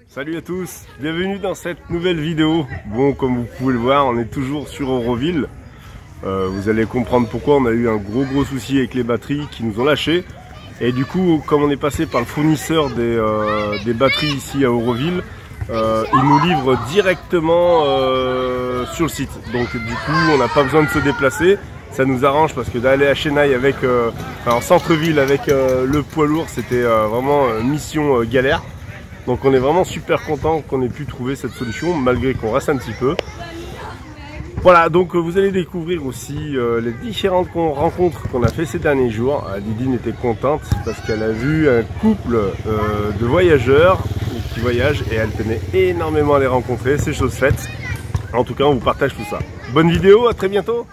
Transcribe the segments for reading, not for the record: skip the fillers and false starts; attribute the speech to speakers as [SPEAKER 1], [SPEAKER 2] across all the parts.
[SPEAKER 1] Salut à tous, bienvenue dans cette nouvelle vidéo. Bon, comme vous pouvez le voir, on est toujours sur Auroville. Vous allez comprendre pourquoi. On a eu un gros souci avec les batteries qui nous ont lâché. Et du coup, comme on est passé par le fournisseur des batteries ici à Auroville, il nous livre directement sur le site. Donc du coup, on n'a pas besoin de se déplacer. Ça nous arrange parce que d'aller à Chennai avec, en centre-ville avec le poids lourd, c'était vraiment mission galère. Donc on est vraiment super content qu'on ait pu trouver cette solution malgré qu'on reste un petit peu. Voilà, donc vous allez découvrir aussi les différentes rencontres qu'on a fait ces derniers jours. Didine était contente parce qu'elle a vu un couple de voyageurs qui voyagent et elle tenait énormément à les rencontrer, c'est chose faite. En tout cas, on vous partage tout ça. Bonne vidéo, à très bientôt.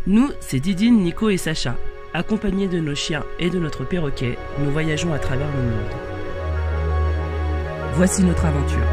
[SPEAKER 2] Nous, c'est Didine, Nico et Sacha. Accompagnés de nos chiens et de notre perroquet, nous voyageons à travers le monde. Voici notre aventure.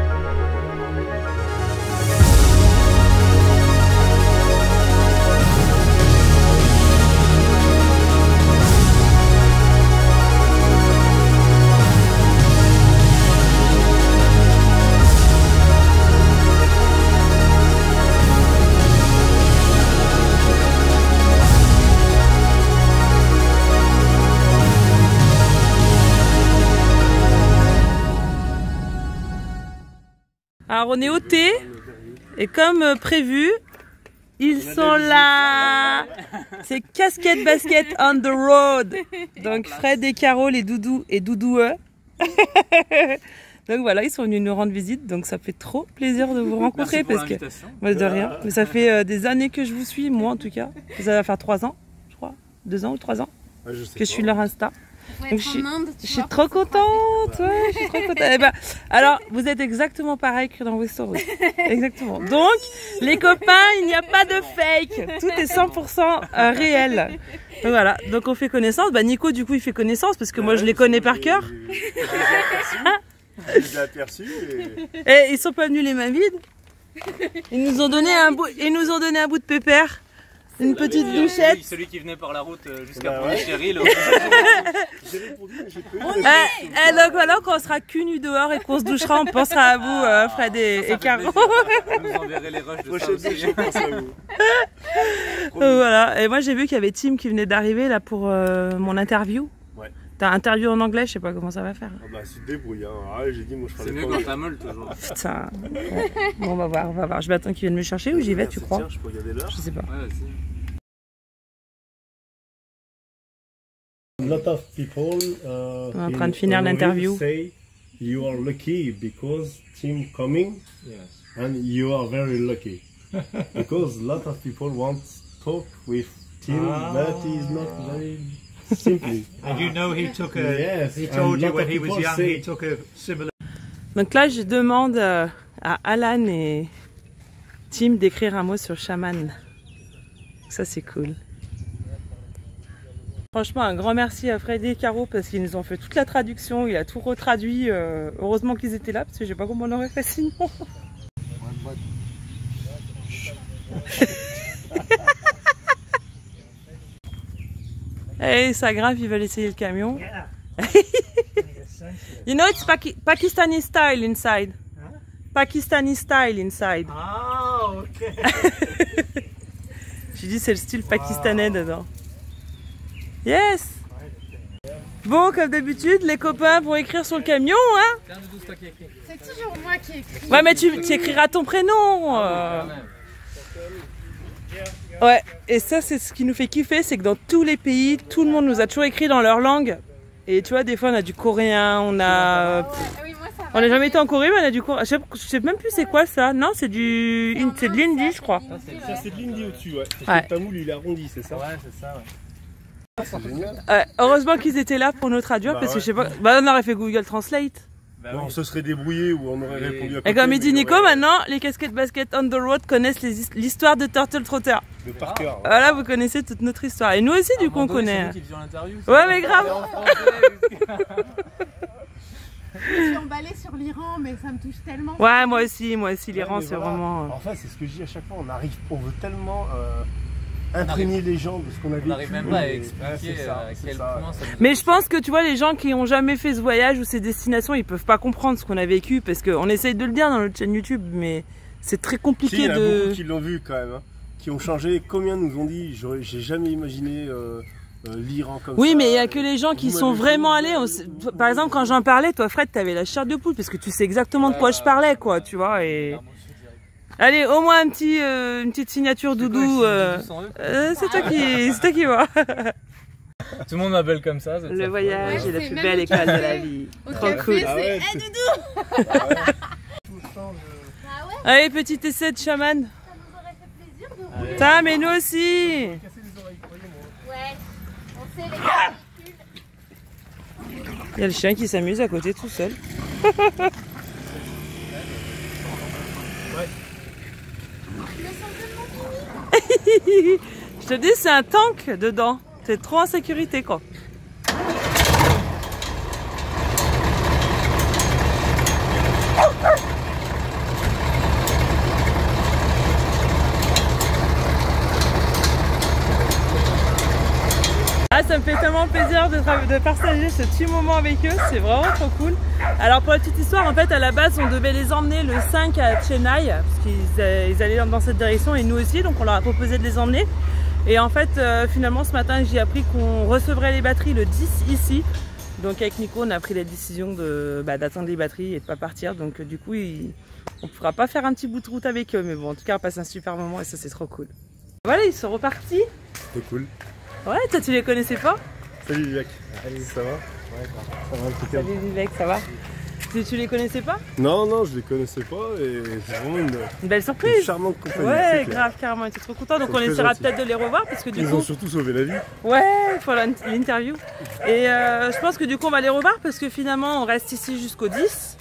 [SPEAKER 2] Alors on est au thé et comme prévu, ils sont là. C'est casquette basket on the road. Donc Fred et Caro, les doudous et doudoueux. Donc voilà, ils sont venus nous rendre visite. Donc ça fait trop plaisir de vous rencontrer. Parce que moi de rien. Mais ça fait des années que je vous suis, moi en tout cas. Ça va faire 3 ans, je crois. 2 ans ou 3 ans que je suis leur Insta. Donc je suis trop contente, ouais, je suis trop contente. Eh ben, alors, vous êtes exactement pareil que dans vos stories. Exactement. Donc, les copains, il n'y a pas de fake. Tout est 100% réel. Donc voilà, donc on fait connaissance. Bah Nico, du coup, il fait connaissance parce que moi, je les connais par cœur.
[SPEAKER 1] Je les ai aperçus.
[SPEAKER 2] Et ils sont pas venus les mains vides. Ils nous ont donné un bout de pépère. Une petite douchette.
[SPEAKER 3] Celui qui venait par la route jusqu'à Pondichéry.
[SPEAKER 2] Donc voilà, quand on sera cul nu dehors et qu'on se douchera, on pensera à vous, Fred et Caro.
[SPEAKER 3] Vous enverrez les rushs de ça aussi.
[SPEAKER 2] Voilà, et moi j'ai vu qu'il y avait Tim qui venait d'arriver là pour mon interview. Ouais. T'as interview en anglais, je sais pas comment ça va faire.
[SPEAKER 1] Ah bah c'est débrouille, hein. J'ai dit moi je ferai.
[SPEAKER 3] C'est mieux quand t'as molle toujours.
[SPEAKER 2] Putain. Ouais. Bon, on va voir. Je vais attendre qu'ils viennent me chercher ou j'y vais, tu crois?
[SPEAKER 1] Je peux regarder l'heure.
[SPEAKER 2] Je sais pas.
[SPEAKER 3] Ouais,
[SPEAKER 1] A lot of people
[SPEAKER 2] on est en train de finir l'interview.
[SPEAKER 1] Say you are lucky because Tim coming, and you are very lucky because a lot of people want to talk with Tim, but he's not very simply.
[SPEAKER 4] And you know he took a.
[SPEAKER 1] Yes,
[SPEAKER 4] he told you when he was young he took a similar.
[SPEAKER 2] Donc là, je demande à Alan et Tim d'écrire un mot sur chaman. Ça, c'est cool. Franchement, un grand merci à Fred et Caro parce qu'ils nous ont fait toute la traduction. Il a tout retraduit. Heureusement qu'ils étaient là parce que je sais pas comment on aurait fait sinon. Hey, ça grave, ils veulent essayer le camion. You know, it's Pakistani style inside. Huh? Pakistani style inside.
[SPEAKER 4] Ah, ok.
[SPEAKER 2] J'ai dit c'est le style pakistanais dedans. Yes. Bon, comme d'habitude, les copains vont écrire sur le camion, hein.
[SPEAKER 5] C'est toujours moi qui écris.
[SPEAKER 2] Ouais, mais tu écriras ton prénom. Ouais, et ça, c'est ce qui nous fait kiffer, c'est que dans tous les pays, tout le monde nous a toujours écrit dans leur langue. Et tu vois, des fois, on a du coréen, on a... On n'a jamais été en Corée, mais on a du coréen. Je sais même plus c'est quoi ça. Non, c'est de l'hindi, je crois.
[SPEAKER 1] Ça, c'est de l'hindi au-dessus, ouais. Parce que le tamoul, il est arrondi, c'est ça?
[SPEAKER 3] Ouais, c'est ça, ouais.
[SPEAKER 1] C'est génial.
[SPEAKER 2] Heureusement qu'ils étaient là pour nous traduire, parce que je sais pas... Bah, on aurait fait Google Translate.
[SPEAKER 1] Bah on se serait débrouillé ou on aurait répondu à côté.
[SPEAKER 2] Et comme il dit Nico, maintenant, les casquettes basket on the road connaissent l'histoire de Turtle Trotter.
[SPEAKER 1] De par cœur.
[SPEAKER 2] Voilà, vous connaissez toute notre histoire. Et nous aussi, du coup, on connaît.
[SPEAKER 3] Qui dit en interview,
[SPEAKER 2] ouais, mais grave.
[SPEAKER 5] Je suis emballée sur l'Iran, mais ça me touche tellement.
[SPEAKER 2] Ouais, moi aussi, l'Iran, c'est
[SPEAKER 1] voilà.
[SPEAKER 2] vraiment...
[SPEAKER 1] En fait, c'est ce que je dis à chaque fois, on veut tellement imprégner les gens de ce qu'on a vécu.
[SPEAKER 3] On n'arrive même pas à expliquer à quel point ça nous...
[SPEAKER 2] Mais je pense que tu vois, les gens qui ont jamais fait ce voyage ou ces destinations, ils peuvent pas comprendre ce qu'on a vécu parce qu'on essaye de le dire dans notre chaîne YouTube, mais c'est très compliqué
[SPEAKER 1] il y en a
[SPEAKER 2] de...
[SPEAKER 1] beaucoup qui l'ont vu quand même, hein, qui ont changé. Combien nous ont dit, j'ai jamais imaginé l'Iran comme ça.
[SPEAKER 2] Oui, mais il y a que les gens qui sont vraiment allés. Par exemple, quand j'en parlais, toi Fred, t'avais la chair de poule parce que tu sais exactement de quoi je parlais, quoi, tu vois. Et... Allez, au moins une petite signature doudou. C'est toi qui vois.
[SPEAKER 3] Tout le monde m'appelle comme ça.
[SPEAKER 2] Le voyage est la plus belle école de la vie. Trop cool.
[SPEAKER 5] C'est doudou.
[SPEAKER 2] Allez, petit essai de chaman.
[SPEAKER 5] Ça nous aurait fait plaisir de rouler.
[SPEAKER 2] Ça, mais nous aussi.
[SPEAKER 5] Ouais, on sait les gars.
[SPEAKER 2] Il y a le chien qui s'amuse à côté tout seul. Je te dis, c'est un tank dedans. T'es trop en sécurité, quoi. Ah, ça me fait tellement plaisir de partager ce petit moment avec eux, c'est vraiment trop cool. Alors pour la petite histoire, en fait à la base on devait les emmener le 5 à Chennai, parce qu'ils allaient dans cette direction et nous aussi, donc on leur a proposé de les emmener. Et en fait finalement ce matin j'ai appris qu'on recevrait les batteries le 10 ici. Donc avec Nico on a pris la décision d'attendre les batteries et de pas partir, donc du coup on ne pourra pas faire un petit bout de route avec eux, mais bon en tout cas on passe un super moment et ça c'est trop cool. Voilà, ils sont repartis.
[SPEAKER 1] C'est cool.
[SPEAKER 2] Ouais, toi tu les connaissais pas?
[SPEAKER 1] Salut Vivek. Ça va? Ouais, ça va impeccable.
[SPEAKER 2] Salut Vivek, ça va? Tu les connaissais pas?
[SPEAKER 1] Non, je les connaissais pas et c'est vraiment une
[SPEAKER 2] belle surprise.
[SPEAKER 1] Charmante compagnie.
[SPEAKER 2] Ouais, grave, carrément, j'étais trop content. Donc on essaiera peut-être de les revoir parce que du coup...
[SPEAKER 1] Ils ont surtout sauvé la vie.
[SPEAKER 2] Ouais, pour l'interview. Et je pense que du coup on va les revoir parce que finalement on reste ici jusqu'au 10.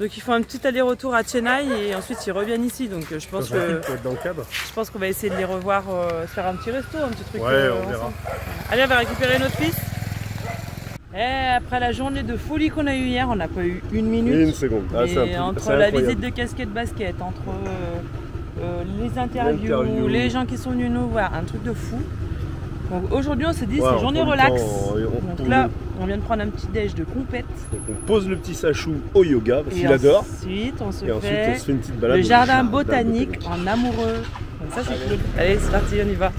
[SPEAKER 2] Donc ils font un petit aller-retour à Chennai et ensuite ils reviennent ici. Donc je pense qu'on va essayer de les revoir, se faire un petit resto, un petit truc.
[SPEAKER 1] Ouais, on verra.
[SPEAKER 2] Allez, on va récupérer notre fils. Et après la journée de folie qu'on a eue hier, on n'a pas eu une minute.
[SPEAKER 1] Une seconde. Ah,
[SPEAKER 2] et entre la visite de casquette basket, entre les interviews, les gens qui sont venus nous voir, un truc de fou. Donc aujourd'hui on s'est dit c'est journée relax. Donc là on vient de prendre un petit déj de compète.
[SPEAKER 1] Donc on pose le petit Sachou au yoga parce qu'il adore.
[SPEAKER 2] Ensuite on se
[SPEAKER 1] fait une petite balade
[SPEAKER 2] le jardin botanique en amoureux. Donc ça c'est cool. Allez c'est parti, on y va.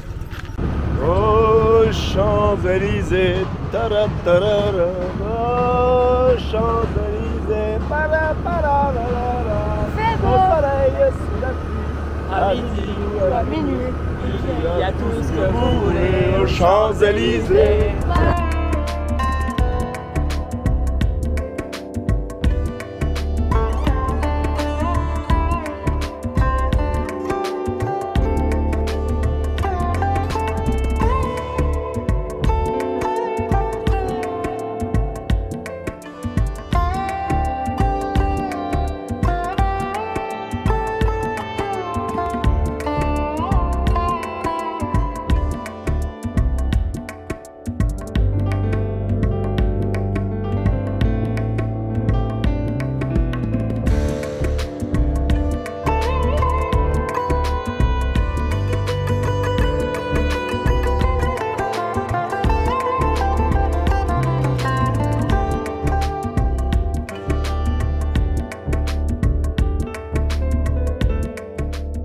[SPEAKER 1] Oh Champs-Élysées, taratarara, oh Champs-Élysées, paraparara, au soleil sous la pluie,
[SPEAKER 2] à midi, à minuit, il y a tout ce que vous voulez
[SPEAKER 1] aux Champs-Élysées.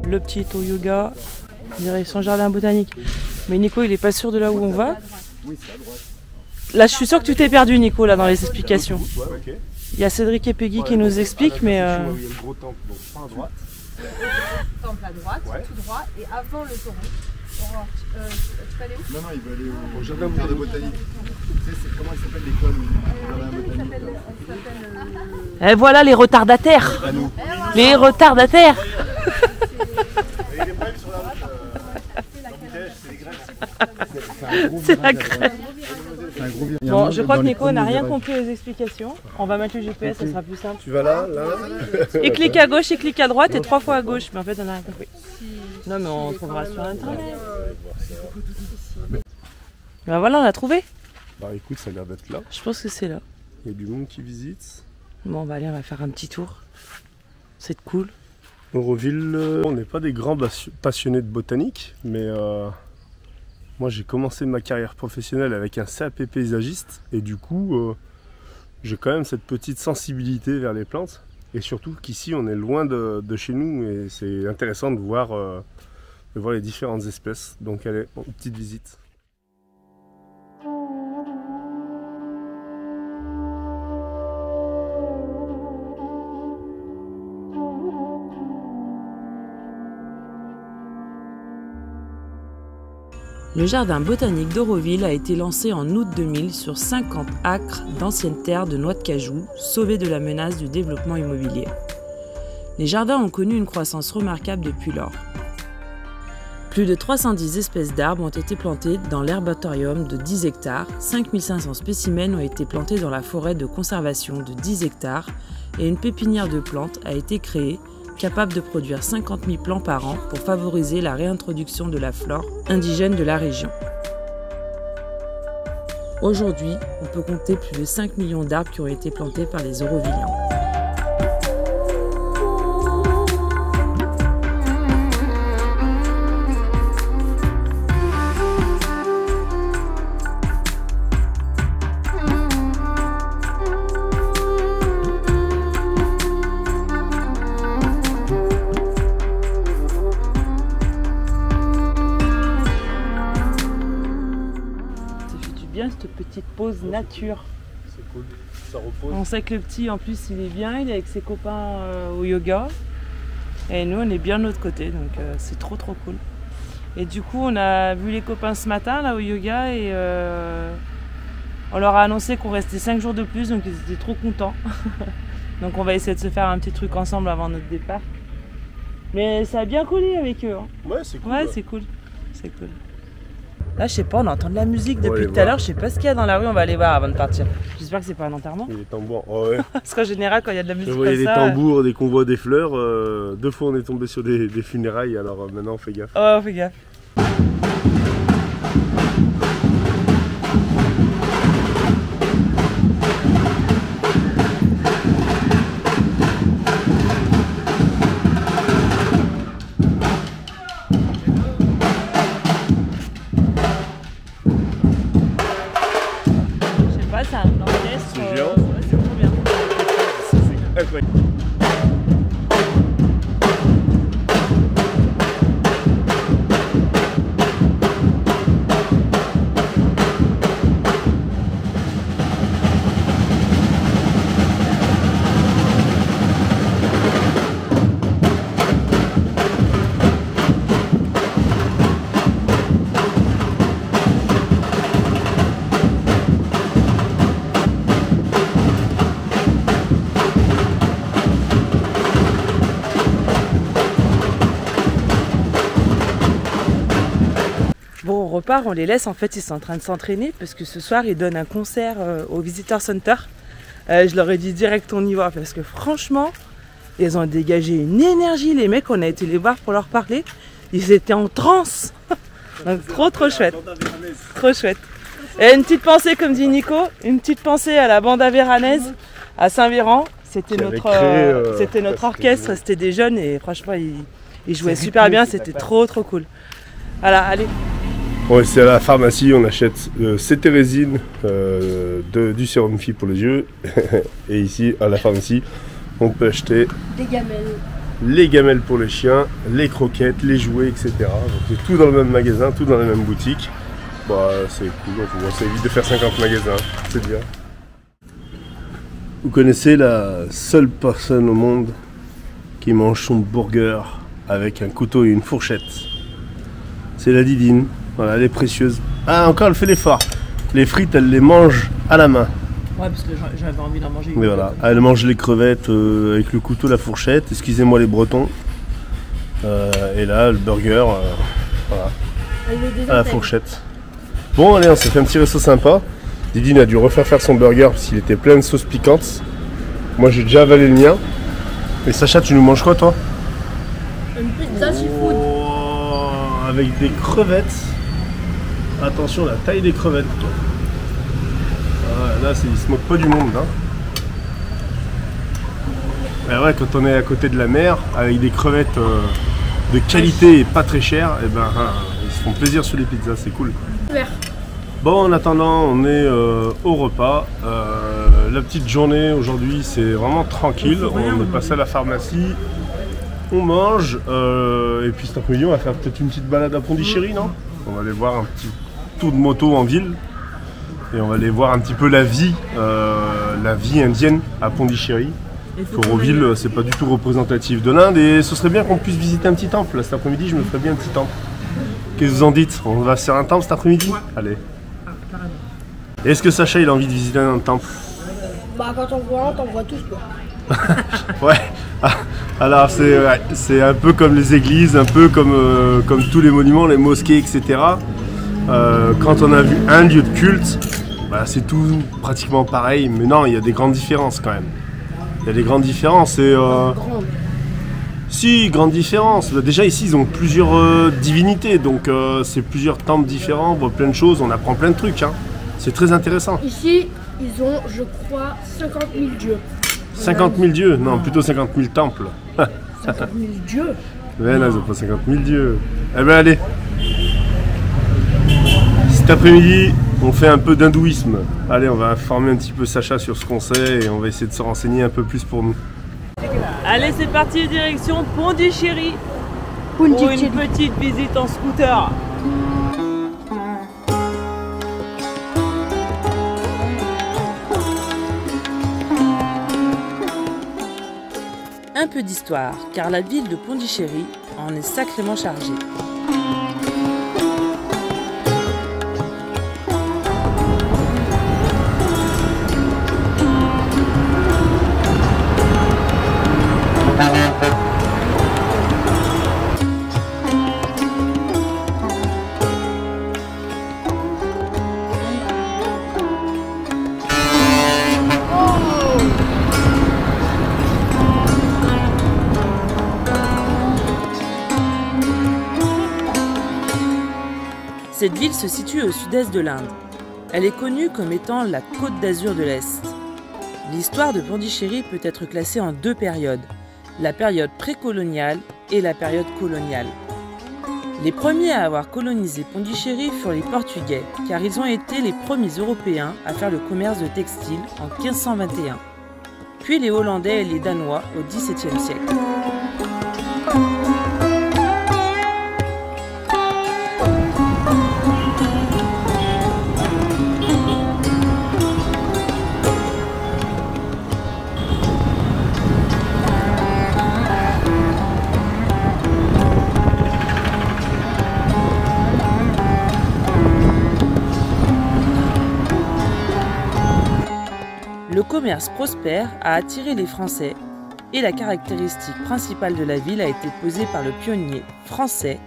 [SPEAKER 2] Le petit au yoga, direction jardin botanique. Mais Nico, il est pas sûr de là où on va. Là, je suis sûr que tu t'es perdu, Nico, là, dans les explications. Il y a Cédric et Peggy qui nous expliquent, mais...
[SPEAKER 1] Il y a le gros temple, donc pas à droite.
[SPEAKER 5] Temple à droite, tout droit, et avant le taureau. Tu peux aller où?
[SPEAKER 6] Non, il veut aller au jardin botanique. Tu sais, comment il s'appelle l'école du jardin botanique?
[SPEAKER 2] Et voilà les retardataires. Les retardataires. C'est la grève. Bon, je crois que Nico n'a rien compris aux explications. On va mettre le GPS, ça sera plus simple.
[SPEAKER 1] Tu vas là,
[SPEAKER 2] Et clique à gauche et clique à droite et 3 fois à gauche. Mais en fait, on n'a rien compris. Non, mais on trouvera sur internet. Ben voilà, on a trouvé.
[SPEAKER 1] Bah écoute, ça a l'air d'être là.
[SPEAKER 2] Je pense que c'est là.
[SPEAKER 1] Il y a du monde qui visite.
[SPEAKER 2] Bon, bah allez, on va faire un petit tour. C'est cool.
[SPEAKER 1] Auroville, on n'est pas des grands passionnés de botanique, mais moi j'ai commencé ma carrière professionnelle avec un CAP paysagiste et du coup j'ai quand même cette petite sensibilité vers les plantes et surtout qu'ici on est loin de chez nous et c'est intéressant de voir les différentes espèces. Donc allez, une petite visite.
[SPEAKER 2] Le jardin botanique d'Auroville a été lancé en août 2000 sur 50 acres d'anciennes terres de noix de cajou, sauvées de la menace du développement immobilier. Les jardins ont connu une croissance remarquable depuis lors. Plus de 310 espèces d'arbres ont été plantées dans l'herbatorium de 10 hectares, 5500 spécimens ont été plantés dans la forêt de conservation de 10 hectares et une pépinière de plantes a été créée, capable de produire 50 000 plants par an pour favoriser la réintroduction de la flore indigène de la région. Aujourd'hui, on peut compter plus de 5 millions d'arbres qui ont été plantés par les Aurovilliens. Cette petite pause nature.
[SPEAKER 1] C'est cool, ça repose.
[SPEAKER 2] On sait que le petit en plus il est bien, il est avec ses copains au yoga et nous on est bien de l'autre côté donc c'est trop cool. Et du coup on a vu les copains ce matin là au yoga et on leur a annoncé qu'on restait 5 jours de plus donc ils étaient trop contents. Donc on va essayer de se faire un petit truc ensemble avant notre départ. Mais ça a bien collé avec eux. Hein.
[SPEAKER 1] Ouais c'est cool.
[SPEAKER 2] Ouais c'est cool. C'est cool. Là, je sais pas, on entend de la musique depuis tout à l'heure. Je sais pas ce qu'il y a dans la rue, on va aller voir avant de partir. J'espère que c'est pas un enterrement.
[SPEAKER 1] Il y a des tambours, oh ouais.
[SPEAKER 2] Parce qu'en général, quand il y a de la musique
[SPEAKER 1] il y a
[SPEAKER 2] comme
[SPEAKER 1] des
[SPEAKER 2] ça...
[SPEAKER 1] tambours, des convois, des fleurs. 2 fois on est tombé sur des funérailles, alors maintenant on fait gaffe.
[SPEAKER 2] Oh, on fait gaffe. C'est un orchestre.
[SPEAKER 1] C'est géant.
[SPEAKER 2] Ouais, c'est trop bien.
[SPEAKER 1] C'est incroyable.
[SPEAKER 2] Bon, on repart, on les laisse, en fait ils sont en train de s'entraîner parce que ce soir ils donnent un concert au Visitor Center. Je leur ai dit direct on y va parce que franchement, ils ont dégagé une énergie, les mecs, on a été les voir pour leur parler, ils étaient en transe. Donc trop chouette, trop chouette. Et une petite pensée comme dit Nico, une petite pensée à la bande avérannaise, à Saint-Véran. C'était notre orchestre, c'était des jeunes et franchement ils jouaient super bien, c'était trop cool. Voilà, allez.
[SPEAKER 1] Bon, c'est à la pharmacie, on achète cétérésine, du sérum Phi pour les yeux. Et ici, à la pharmacie, on peut acheter les gamelles pour les chiens, les croquettes, les jouets, etc. Donc c'est tout dans le même magasin, tout dans la même boutique. Bah, c'est cool, donc ça évite de faire 50 magasins, c'est bien. Vous connaissez la seule personne au monde qui mange son burger avec un couteau et une fourchette? C'est la Didine. Voilà, elle est précieuse. Ah, encore, elle fait l'effort. Les frites, elle les mange à la main.
[SPEAKER 2] Ouais, parce que j'avais envie d'en manger.
[SPEAKER 1] Mais voilà, elle mange les crevettes avec le couteau, la fourchette. Excusez-moi les Bretons. Et là, le burger, voilà, à la fourchette. Bon, allez, on s'est fait un petit resto sympa. Didine a dû refaire son burger parce qu'il était plein de sauce piquante. Moi, j'ai déjà avalé le mien. Et Sacha, tu nous manges quoi, toi?
[SPEAKER 5] Une pizza seafood.
[SPEAKER 1] Avec des crevettes. Attention, la taille des crevettes. Ah, là, ils se moquent pas du monde. Hein. Et ouais, quand on est à côté de la mer, avec des crevettes de qualité et pas très chères, et ben ils se font plaisir sur les pizzas, c'est cool. Bon, en attendant, on est au repas. La petite journée aujourd'hui, c'est vraiment tranquille. On est passé à la pharmacie, on mange, et puis cet après-midi, on va faire peut-être une petite balade à Pondichéry, non? On va aller voir un petit tour de moto en ville, et on va aller voir un petit peu la vie indienne à Pondichéry. Auroville, c'est pas du tout représentatif de l'Inde, et ce serait bien qu'on puisse visiter un petit temple. Là, cet après-midi, je me ferais bien un petit temple. Qu'est-ce que vous en dites? On va faire un temple cet après-midi? Allez. Est-ce que Sacha, il a envie de visiter un temple?
[SPEAKER 7] Bah, quand on voit un, t'en vois tous, quoi.
[SPEAKER 1] Ouais. Alors, c'est un peu comme les églises, un peu comme tous les monuments, les mosquées, etc. Quand on a vu un lieu de culte, bah, c'est tout pratiquement pareil, mais non, il y a des grandes différences quand même. Il y a des grandes différences et... Si, grande différence. Déjà ici, ils ont plusieurs divinités, donc c'est plusieurs temples différents, on voit plein de choses, on apprend plein de trucs. Hein. C'est très intéressant.
[SPEAKER 7] Ici, ils ont, je crois, 50 000 dieux.
[SPEAKER 1] 50 000 dieux? Non, plutôt 50 000 temples.
[SPEAKER 7] 50 000 dieux?
[SPEAKER 1] Mais là, ils n'ont pas 50 000 dieux. Eh ben allez. Cet après-midi, on fait un peu d'hindouisme. Allez, on va informer un petit peu Sacha sur ce qu'on sait et on va essayer de se renseigner un peu plus pour nous.
[SPEAKER 2] Allez, c'est parti, direction Pondichéry pour une petite visite en scooter. Un peu d'histoire, car la ville de Pondichéry en est sacrément chargée. Cette ville se situe au sud-est de l'Inde. Elle est connue comme étant la Côte d'Azur de l'Est. L'histoire de Pondichéry peut être classée en deux périodes, la période précoloniale et la période coloniale. Les premiers à avoir colonisé Pondichéry furent les Portugais, car ils ont été les premiers Européens à faire le commerce de textiles en 1521, puis les Hollandais et les Danois au XVIIe siècle. Le commerce prospère a attiré les Français et la caractéristique principale de la ville a été posée par le pionnier français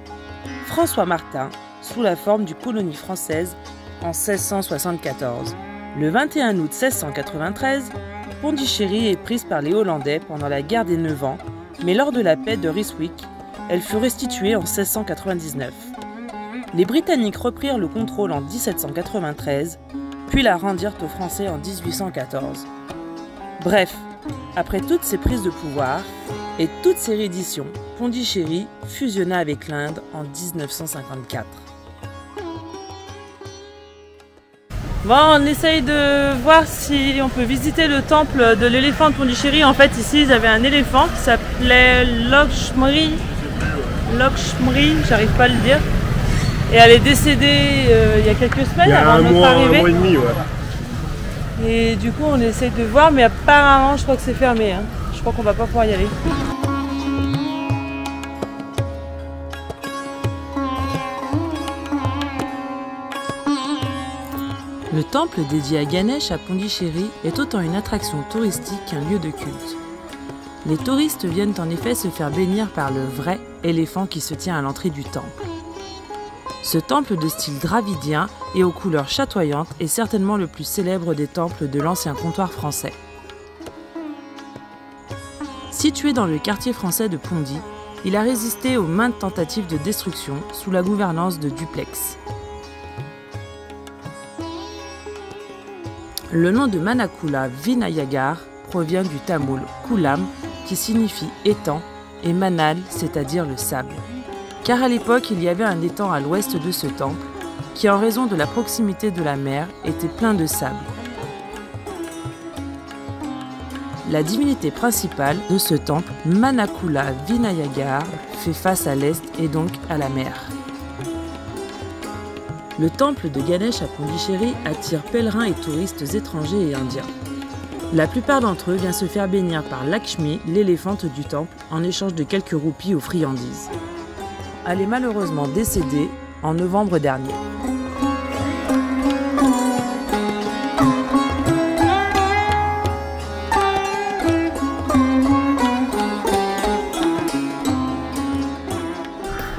[SPEAKER 2] François Martin sous la forme du colonie française en 1674. Le 21 août 1693, Pondichéry est prise par les Hollandais pendant la guerre des 9 ans, mais lors de la paix de Ryswick, elle fut restituée en 1699. Les Britanniques reprirent le contrôle en 1793, puis la rendirent aux Français en 1814. Bref, après toutes ces prises de pouvoir et toutes ces redditions, Pondichéry fusionna avec l'Inde en 1954. Bon, on essaye de voir si on peut visiter le temple de l'éléphant de Pondichéry. En fait, ici, ils avaient un éléphant qui s'appelait Lakshmri, j'arrive pas à le dire. Et elle est décédée il y a quelques semaines avant notre arrivée.
[SPEAKER 1] Un mois et demi, ouais.
[SPEAKER 2] Et du coup, on essaye de voir, mais apparemment, je crois que c'est fermé. Hein. Je crois qu'on va pas pouvoir y aller. Le temple dédié à Ganesh à Pondichéry est autant une attraction touristique qu'un lieu de culte. Les touristes viennent en effet se faire bénir par le vrai éléphant qui se tient à l'entrée du temple. Ce temple de style dravidien et aux couleurs chatoyantes est certainement le plus célèbre des temples de l'ancien comptoir français. Situé dans le quartier français de Pondy, il a résisté aux maintes tentatives de destruction sous la gouvernance de Duplex. Le nom de Manakula Vinayagar provient du tamoul kulam, qui signifie étang, et Manal, c'est-à-dire le sable. Car à l'époque, il y avait un étang à l'ouest de ce temple, qui en raison de la proximité de la mer, était plein de sable. La divinité principale de ce temple, Manakula Vinayagar, fait face à l'est et donc à la mer. Le temple de Ganesh à Pondichéry attire pèlerins et touristes étrangers et indiens. La plupart d'entre eux viennent se faire bénir par Lakshmi, l'éléphante du temple, en échange de quelques roupies aux friandises. Elle est malheureusement décédée en novembre dernier.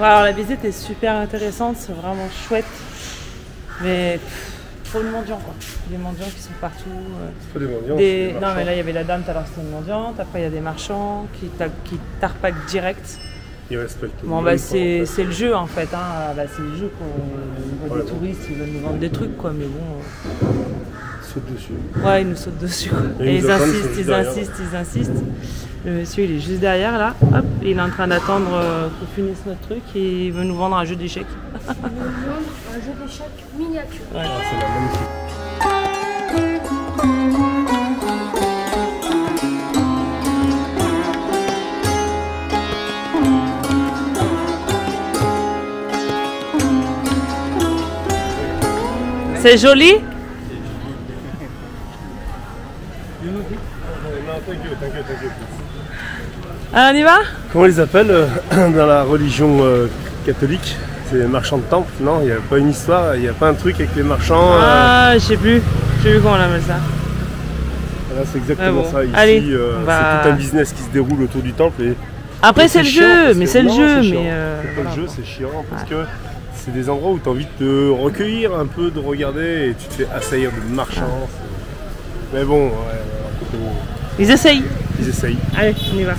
[SPEAKER 2] Alors la visite est super intéressante, c'est vraiment chouette, mais trop de mendiants quoi. Des mendiants qui sont partout.
[SPEAKER 1] Pas des mendiants,
[SPEAKER 2] Non mais là il y avait la dame tout à l'heure, c'était une mendiante, après il y a des marchands qui tarpaquent direct.
[SPEAKER 1] Ils respectent.
[SPEAKER 2] Bon bah c'est le jeu en fait, hein. Bah, c'est le jeu quoi. On voit des touristes, ils veulent nous vendre des trucs quoi, mais bon.
[SPEAKER 1] Ils sautent dessus.
[SPEAKER 2] Ouais, ils nous sautent dessus quoi. Et ils insistent. Le monsieur il est juste derrière là, hop, et il est en train d'attendre qu'on finisse notre truc et il veut nous vendre un jeu d'échecs.
[SPEAKER 7] Il veut nous vendre un jeu d'échecs miniature.
[SPEAKER 2] Ouais.
[SPEAKER 1] Ah, c'est la magnifique.
[SPEAKER 2] C'est joli?
[SPEAKER 1] Non, t'inquiète.
[SPEAKER 2] Alors on y va?
[SPEAKER 1] Comment ils les appellent dans la religion catholique? C'est les marchands de temple, non? Il n'y a pas une histoire, il n'y a pas un truc avec les marchands.
[SPEAKER 2] Ah, je sais plus comment on appelle ça.
[SPEAKER 1] Là, c'est exactement
[SPEAKER 2] bon.
[SPEAKER 1] ça. Ici,
[SPEAKER 2] Allez,
[SPEAKER 1] c'est tout un business qui se déroule autour du temple. Et
[SPEAKER 2] après, c'est le jeu, mais c'est le jeu.
[SPEAKER 1] C'est
[SPEAKER 2] Mais
[SPEAKER 1] pas le jeu, c'est chiant parce que c'est des endroits où tu as envie de te recueillir un peu, de regarder et tu te fais assaillir de marchands. Mais bon,
[SPEAKER 2] ils essayent.
[SPEAKER 1] Ils essayent.
[SPEAKER 2] Allez, on y va.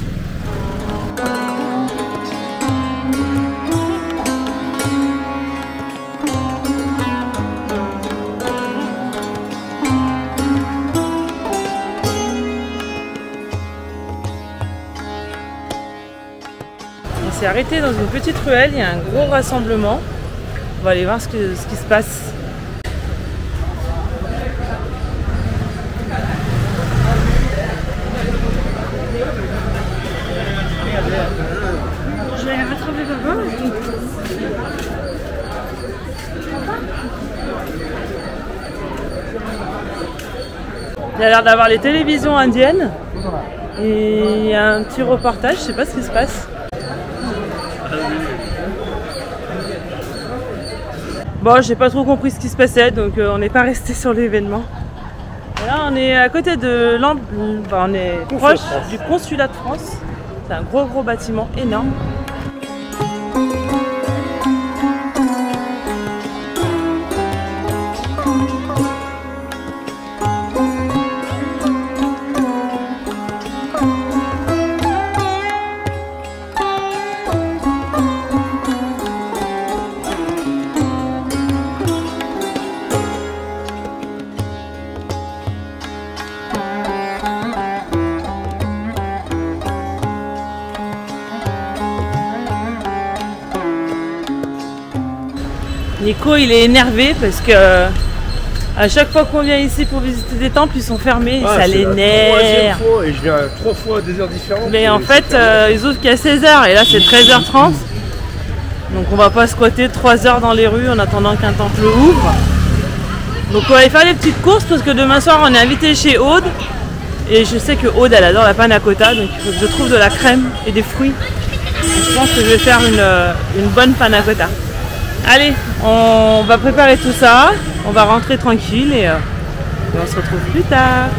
[SPEAKER 2] On s'est arrêté dans une petite ruelle, il y a un gros rassemblement. On va aller voir ce qui se passe.
[SPEAKER 7] Je vais rattraper papa.
[SPEAKER 2] Il y a l'air d'avoir les télévisions indiennes. Et il y a un petit reportage, je sais pas ce qui se passe. Bon, j'ai pas trop compris ce qui se passait, donc on n'est pas resté sur l'événement. Là, on est à côté de on est proche du consulat de France. C'est un gros bâtiment énorme. Nico il est énervé parce que à chaque fois qu'on vient ici pour visiter des temples ils sont fermés, ça l'énerve.
[SPEAKER 1] Et je viens 3 fois à des heures différentes.
[SPEAKER 2] Mais en fait ils ouvrent qu'à 16h et là c'est 13h30. Donc on va pas squatter 3 heures dans les rues en attendant qu'un temple ouvre. Donc on va aller faire des petites courses parce que demain soir on est invité chez Aude. Et je sais que Aude elle adore la panna cotta, donc il faut que je trouve de la crème et des fruits. Donc, je pense que je vais faire une bonne panna cotta. Allez, on va préparer tout ça, on va rentrer tranquille et on se retrouve plus tard.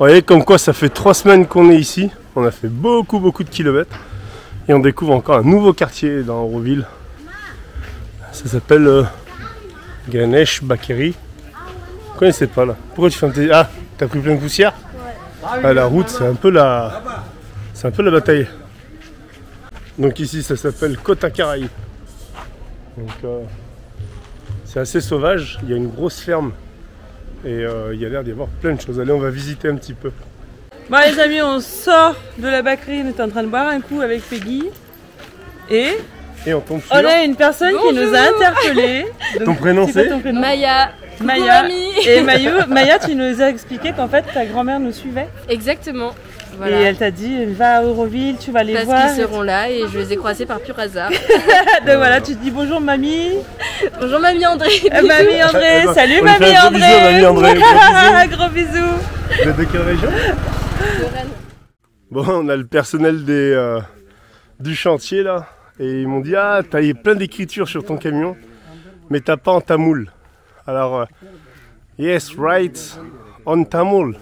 [SPEAKER 1] voyez comme quoi ça fait 3 semaines qu'on est ici. On a fait beaucoup de kilomètres. Et on découvre encore un nouveau quartier dans Auroville. Ça s'appelle Ganesh Bakery. Vous connaissez pas là. Pourquoi tu fais un petit... Ah, t'as pris plein de poussière? Ouais. Ah, la route c'est un peu la... C'est un peu la bataille. Donc ici ça s'appelle Kotakarai. Donc c'est assez sauvage. Il y a une grosse ferme. Et il y a l'air d'y avoir plein de choses. Allez, on va visiter un petit peu.
[SPEAKER 2] Bon les amis, on sort de la bakery, on est en train de boire un coup avec Peggy et
[SPEAKER 1] on tombe sur...
[SPEAKER 2] On a une personne qui nous a interpellés.
[SPEAKER 1] Ton prénom c'est
[SPEAKER 5] Maya.
[SPEAKER 2] Maya. Et Maya, tu nous as expliqué qu'en fait ta grand-mère nous suivait.
[SPEAKER 5] Exactement. Voilà.
[SPEAKER 2] Et elle t'a dit, va à Auroville, tu vas les voir.
[SPEAKER 5] Parce qu'ils seront là et je les ai croisés par pur hasard.
[SPEAKER 2] Donc voilà, tu te dis bonjour mamie.
[SPEAKER 5] Bonjour mamie André.
[SPEAKER 2] Mamie André, salut mamie André. Gros bisous.
[SPEAKER 1] Vous êtes de quelle région?
[SPEAKER 5] De Rennes.
[SPEAKER 1] Bon, on a le personnel du chantier là. Et ils m'ont dit, ah, t'as plein d'écritures sur ton camion, mais t'as pas en tamoul. Alors, yes, right, on tamoul.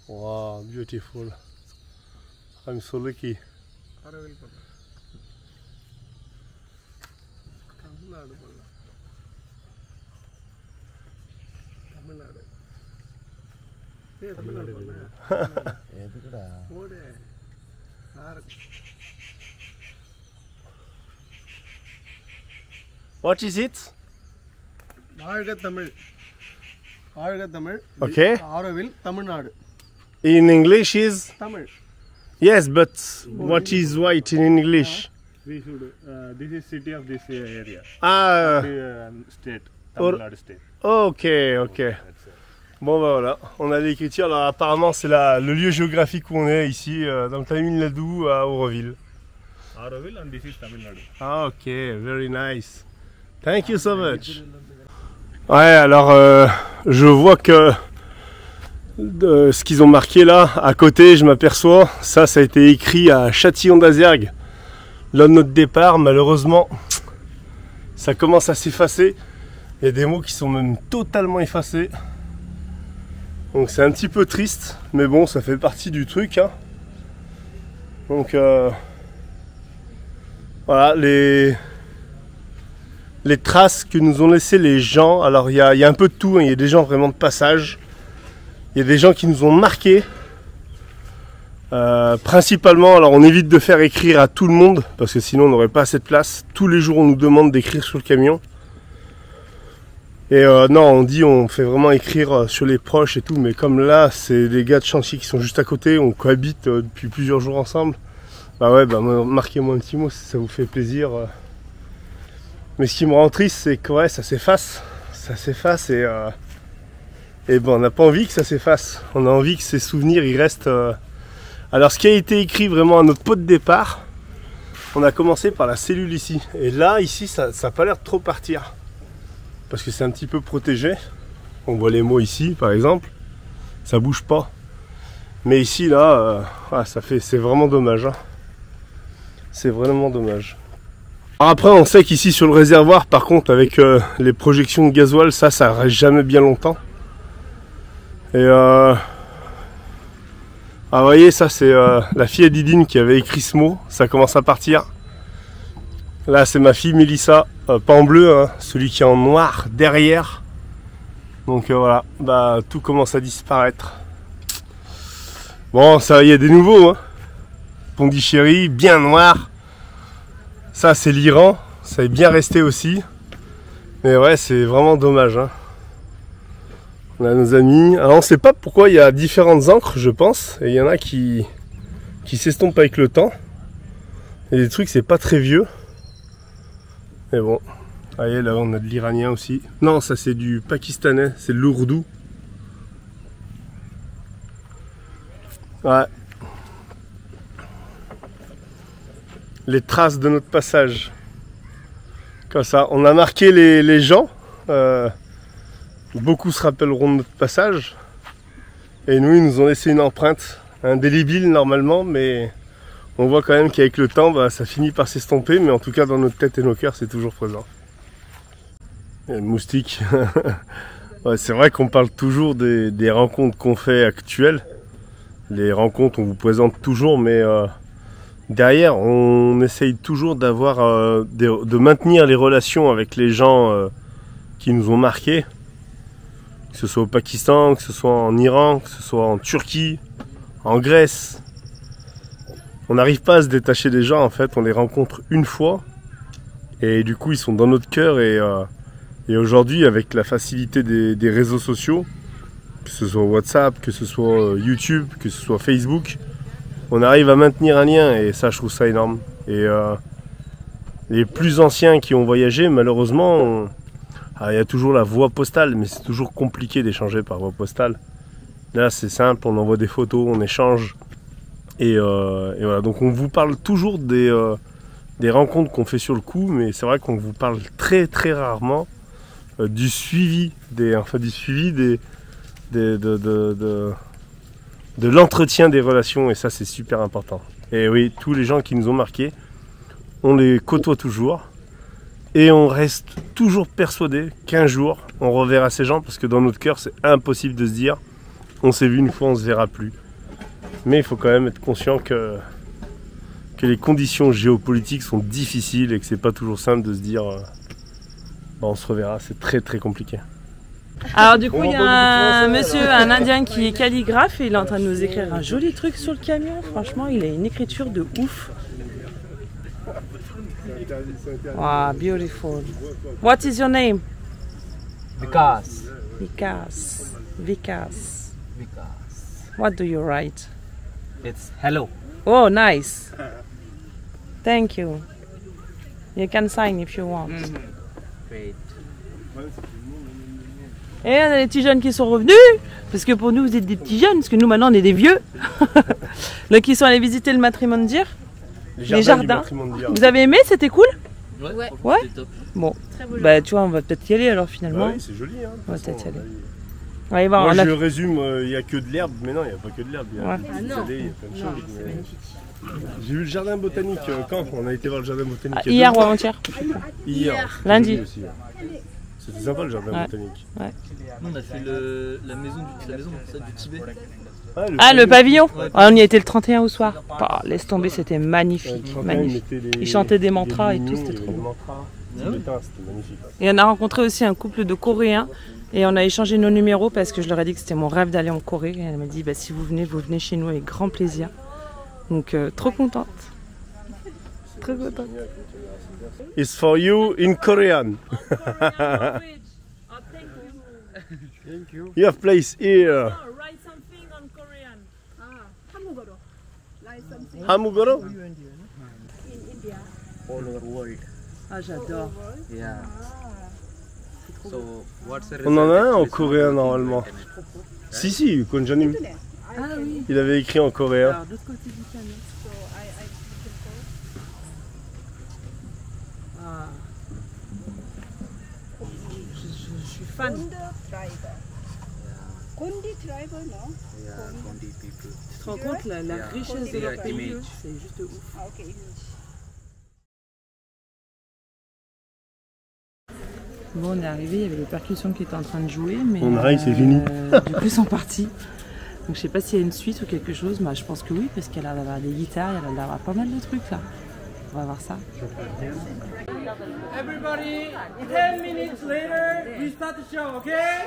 [SPEAKER 1] Wow, beautiful. I'm so lucky. What is it? Okay. In English is Tamil. Yes, but what is white in English?
[SPEAKER 8] We should. This is city of this area.
[SPEAKER 1] Ah.
[SPEAKER 8] State. Tamil Nadu state.
[SPEAKER 1] Ok. Bon bah voilà, on a l'écriture. Alors apparemment c'est le lieu géographique où on est ici dans le Tamil Nadu à Auroville.
[SPEAKER 8] Auroville and this is Tamil Nadu.
[SPEAKER 1] Ah ok, very nice. Thank you so much. Ouais, alors je vois que ce qu'ils ont marqué là, à côté, je m'aperçois, ça a été écrit à Châtillon d'Azergues. Là de notre départ, malheureusement, ça commence à s'effacer. Il y a des mots qui sont même totalement effacés. Donc c'est un petit peu triste, mais bon, ça fait partie du truc. Hein. Donc voilà, les traces que nous ont laissées les gens. Alors il y a un peu de tout, hein. Il y a des gens vraiment de passage. Il y a des gens qui nous ont marqués. Principalement, alors on évite de faire écrire à tout le monde, parce que sinon on n'aurait pas assez de place. Tous les jours on nous demande d'écrire sur le camion. Et non, on fait vraiment écrire sur les proches et tout, mais comme là, c'est des gars de chantier qui sont juste à côté, on cohabite depuis plusieurs jours ensemble. Bah ouais, marquez-moi un petit mot si ça vous fait plaisir. Mais ce qui me rend triste, c'est que ouais, ça s'efface et bon, on n'a pas envie que ça s'efface. On a envie que ces souvenirs, ils restent. Alors, ce qui a été écrit vraiment à notre pot de départ, on a commencé par la cellule ici. Et là, ici, ça n'a pas l'air de trop partir. Parce que c'est un petit peu protégé. On voit les mots ici par exemple, ça bouge pas. Mais ici là, c'est vraiment dommage. Hein. C'est vraiment dommage. Alors après on sait qu'ici sur le réservoir par contre avec les projections de gasoil, ça reste jamais bien longtemps. Et vous voyez ça c'est la fille Didine qui avait écrit ce mot, ça commence à partir. Là c'est ma fille Mélissa, pas en bleu, hein, celui qui est en noir derrière. Donc voilà, tout commence à disparaître. Bon, ça, il y a des nouveaux. Hein. Pondichéry, bien noir. Ça c'est l'Iran, ça est bien resté aussi. Mais ouais, c'est vraiment dommage. Hein. On a nos amis. Alors on sait pas pourquoi il y a différentes encres, je pense. Et il y en a qui s'estompent avec le temps. Et des trucs, c'est pas très vieux. Mais bon, voyez là on a de l'iranien aussi. Non, ça c'est du pakistanais, c'est de l'ourdou. Ouais. Les traces de notre passage. Comme ça, on a marqué les gens. Beaucoup se rappelleront de notre passage. Et nous, ils nous ont laissé une empreinte. indélébile normalement, mais on voit quand même qu'avec le temps, bah, ça finit par s'estomper, mais en tout cas dans notre tête et nos cœurs, c'est toujours présent. Et le moustique, ouais, c'est vrai qu'on parle toujours des rencontres qu'on fait actuelles. Les rencontres, on vous présente toujours, mais derrière, on essaye toujours d'avoir, de maintenir les relations avec les gens qui nous ont marqués. Que ce soit au Pakistan, que ce soit en Iran, que ce soit en Turquie, en Grèce. On n'arrive pas à se détacher des gens, en fait, on les rencontre une fois. Et du coup, ils sont dans notre cœur. Et aujourd'hui, avec la facilité des réseaux sociaux, que ce soit WhatsApp, que ce soit YouTube, que ce soit Facebook, on arrive à maintenir un lien. Et ça, je trouve ça énorme. Et les plus anciens qui ont voyagé, malheureusement... il y a toujours la voie postale, mais c'est toujours compliqué d'échanger par voie postale. Là, c'est simple, on envoie des photos, on échange. Et voilà, donc on vous parle toujours des rencontres qu'on fait sur le coup, mais c'est vrai qu'on vous parle très très rarement du suivi, de l'entretien des relations, et ça c'est super important. Et oui, tous les gens qui nous ont marqués, on les côtoie toujours. Et on reste toujours persuadé qu'un jour, on reverra ces gens, parce que dans notre cœur, c'est impossible de se dire on s'est vu une fois, on se verra plus. Mais il faut quand même être conscient que les conditions géopolitiques sont difficiles et que c'est pas toujours simple de se dire on se reverra, c'est très très compliqué.
[SPEAKER 2] Alors du coup, il y a un monsieur, un Indien qui est calligraphe, et il est en train de nous écrire un joli truc sur le camion. Franchement, il a une écriture de ouf. Wow, beautiful. What is your name?
[SPEAKER 3] Vikas.
[SPEAKER 2] Vikas. Vikas.
[SPEAKER 3] Vikas.
[SPEAKER 2] What do you write?
[SPEAKER 3] It's hello.
[SPEAKER 2] Oh, nice. Thank you. You can sign if you want.
[SPEAKER 3] Great.
[SPEAKER 2] Et on a les petits jeunes qui sont revenus, parce que pour nous, vous êtes des petits jeunes, parce que nous, maintenant, on est des vieux. Donc, ils sont allés visiter le Matrimondier. Les jardins. Vous avez aimé? C'était cool? Ouais.
[SPEAKER 3] Top.
[SPEAKER 2] Bon, bah tu vois, on va peut-être y aller alors finalement.
[SPEAKER 1] Ouais, c'est joli, hein.
[SPEAKER 2] On va peut-être y aller. Ouais, bon,
[SPEAKER 1] moi, je résume, il n'y a que de l'herbe, mais non, il n'y a pas que de l'herbe. Il y a
[SPEAKER 2] des
[SPEAKER 1] allées, il y a plein de choses. J'ai vu le jardin botanique quand on a été voir le jardin botanique.
[SPEAKER 2] Hier ou avant-hier?
[SPEAKER 1] Hier.
[SPEAKER 2] Lundi.
[SPEAKER 1] C'était sympa le jardin botanique.
[SPEAKER 2] Ouais.
[SPEAKER 3] On a fait la maison du Tibet.
[SPEAKER 2] Le pavillon, ouais. On y était le 31 au soir. Laisse tomber, c'était magnifique. Magnifique. Ils chantaient des mantras et tout, c'était trop beau. Et on a rencontré aussi un couple de Coréens. Et on a échangé nos numéros parce que je leur ai dit que c'était mon rêve d'aller en Corée. Et elle m'a dit, bah, si vous venez chez nous avec grand plaisir. Donc, trop contente. Très contente.
[SPEAKER 1] It's for you in Korean. You have place here. Hamugoro?
[SPEAKER 3] All over world.
[SPEAKER 2] Ah, j'adore.
[SPEAKER 3] Yeah. So, what's the
[SPEAKER 1] on en a un en coréen normalement. Si, Konjanim.
[SPEAKER 2] Ah oui.
[SPEAKER 1] Il avait écrit en coréen.
[SPEAKER 2] Alors, de l'autre côté du camion. Ah. Je suis fan.
[SPEAKER 9] Kondi tribe, non?
[SPEAKER 3] Yeah, Kondi people.
[SPEAKER 2] Tu te rends compte la richesse de leur pays, c'est juste ouf.
[SPEAKER 9] Ah, ok.
[SPEAKER 2] Bon, on est arrivé, il y avait les percussions qui étaient en train de jouer, mais
[SPEAKER 1] on arrive, c'est fini.
[SPEAKER 2] Du coup, ils sont partis. Donc, je sais pas s'il y a une suite ou quelque chose, mais je pense que oui, parce qu'il y a l'air d'avoir des guitares, il y a l'air d'avoir pas mal de trucs là. On va voir ça.
[SPEAKER 10] Everybody, 10 minutes later, we start the show, okay?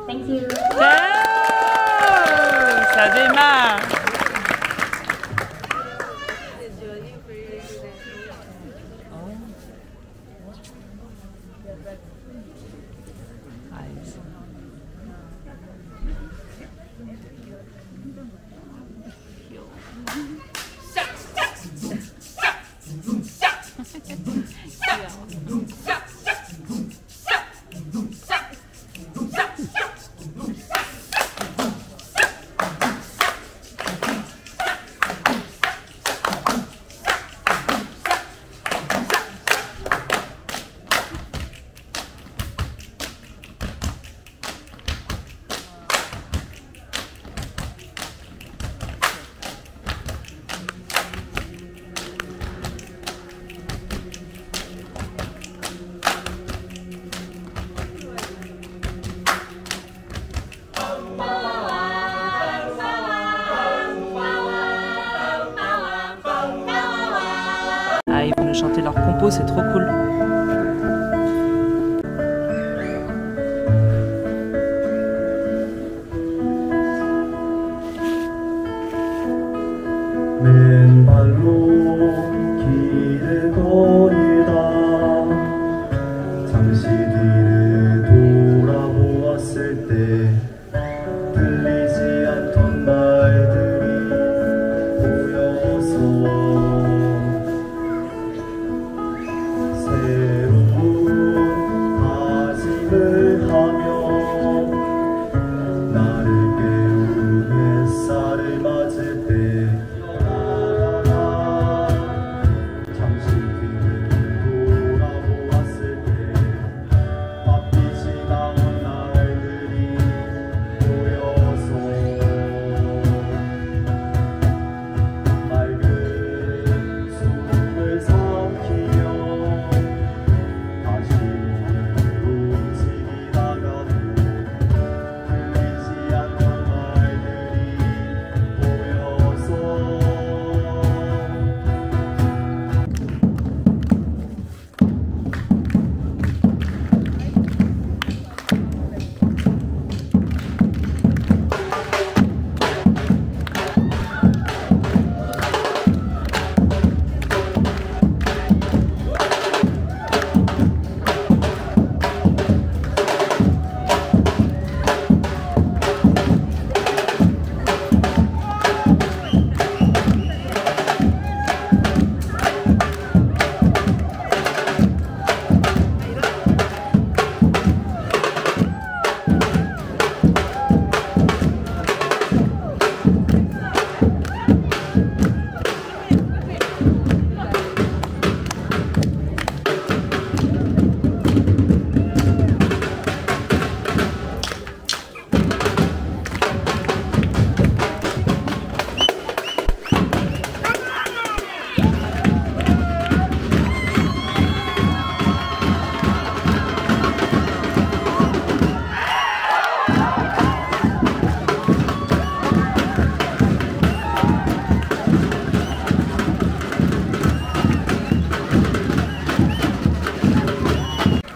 [SPEAKER 7] Thank you.
[SPEAKER 2] Ça démarre. c'est leur compo, c'est trop cool.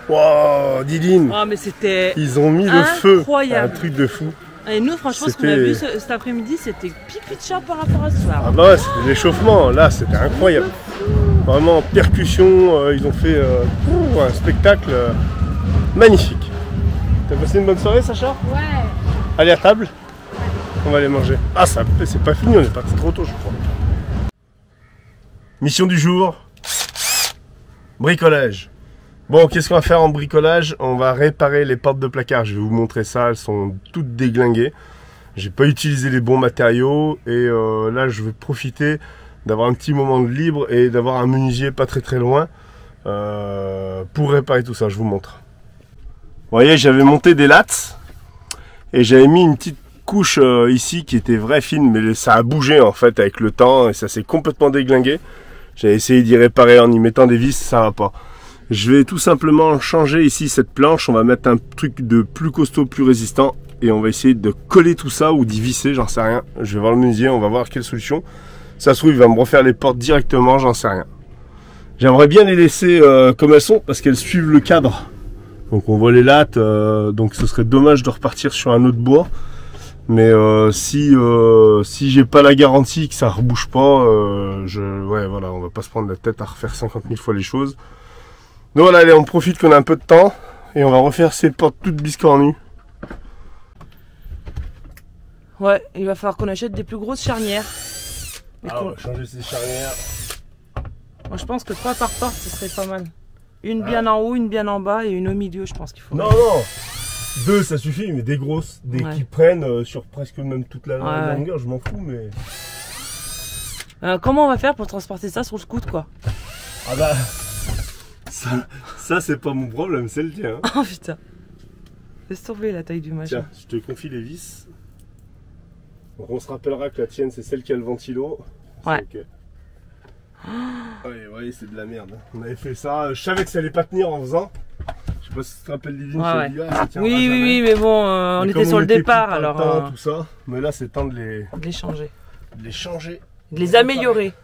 [SPEAKER 1] Wow, Didine,
[SPEAKER 2] Oh, mais c'était
[SPEAKER 1] ils ont mis le feu,
[SPEAKER 2] incroyable.
[SPEAKER 1] un truc de fou.
[SPEAKER 2] Et nous, franchement, ce qu'on a vu cet après-midi, c'était pipi de chat par rapport à ce soir.
[SPEAKER 1] Ah bah ouais, c'était l'échauffement, là c'était incroyable. Vraiment percussion, ils ont fait un spectacle magnifique. T'as passé une bonne soirée, Sacha?
[SPEAKER 5] Ouais.
[SPEAKER 1] Allez à table, on va aller manger. Ah, ça c'est pas fini, on est parti trop tôt je crois. Mission du jour, bricolage. Bon, qu'est-ce qu'on va faire en bricolage? On va réparer les portes de placard. Je vais vous montrer ça, elles sont toutes déglinguées. J'ai pas utilisé les bons matériaux et là je vais profiter d'avoir un petit moment de libre et d'avoir un menuisier pas très loin pour réparer tout ça. Je vous montre. Vous voyez, j'avais monté des lattes et j'avais mis une petite couche ici qui était vraie fine, mais ça a bougé en fait avec le temps et ça s'est complètement déglingué. J'ai essayé d'y réparer en y mettant des vis, ça va pas. Je vais tout simplement changer ici cette planche, on va mettre un truc de plus costaud, plus résistant et on va essayer de coller tout ça ou d'y visser, j'en sais rien. Je vais voir le menuisier, on va voir quelle solution. Ça se trouve, il va me refaire les portes directement, j'en sais rien. J'aimerais bien les laisser comme elles sont parce qu'elles suivent le cadre. Donc on voit les lattes, donc ce serait dommage de repartir sur un autre bois. Mais si j'ai pas la garantie que ça rebouche pas, ouais voilà, on va pas se prendre la tête à refaire 50 000 fois les choses. Donc voilà, allez, on profite qu'on a un peu de temps et on va refaire ces portes toutes biscornues.
[SPEAKER 2] Ouais, il va falloir qu'on achète des plus grosses charnières.
[SPEAKER 1] On va changer ces charnières.
[SPEAKER 2] Moi je pense que 3 par porte ce serait pas mal. Une bien en haut, une bien en bas et une au milieu, je pense qu'il faut.
[SPEAKER 1] Non, 2 ça suffit, mais des grosses, qui prennent sur presque même toute la longueur, je m'en fous, mais...
[SPEAKER 2] comment on va faire pour transporter ça sur le scoot quoi?
[SPEAKER 1] Ah bah... Ça c'est pas mon problème, c'est le tien.
[SPEAKER 2] Oh putain. Laisse tomber la taille du machin.
[SPEAKER 1] Tiens, je te confie les vis. Donc on se rappellera que la tienne c'est celle qui a le ventilo.
[SPEAKER 2] Ouais.
[SPEAKER 1] Okay. Ouais, c'est de la merde. On avait fait ça, je savais que ça allait pas tenir en faisant. Je sais pas si tu te rappelles Divine,
[SPEAKER 2] oui, mais bon, on était sur le départ alors.
[SPEAKER 1] Temps, tout ça. Mais là c'est temps de les
[SPEAKER 2] changer.
[SPEAKER 1] De les changer.
[SPEAKER 2] De les améliorer.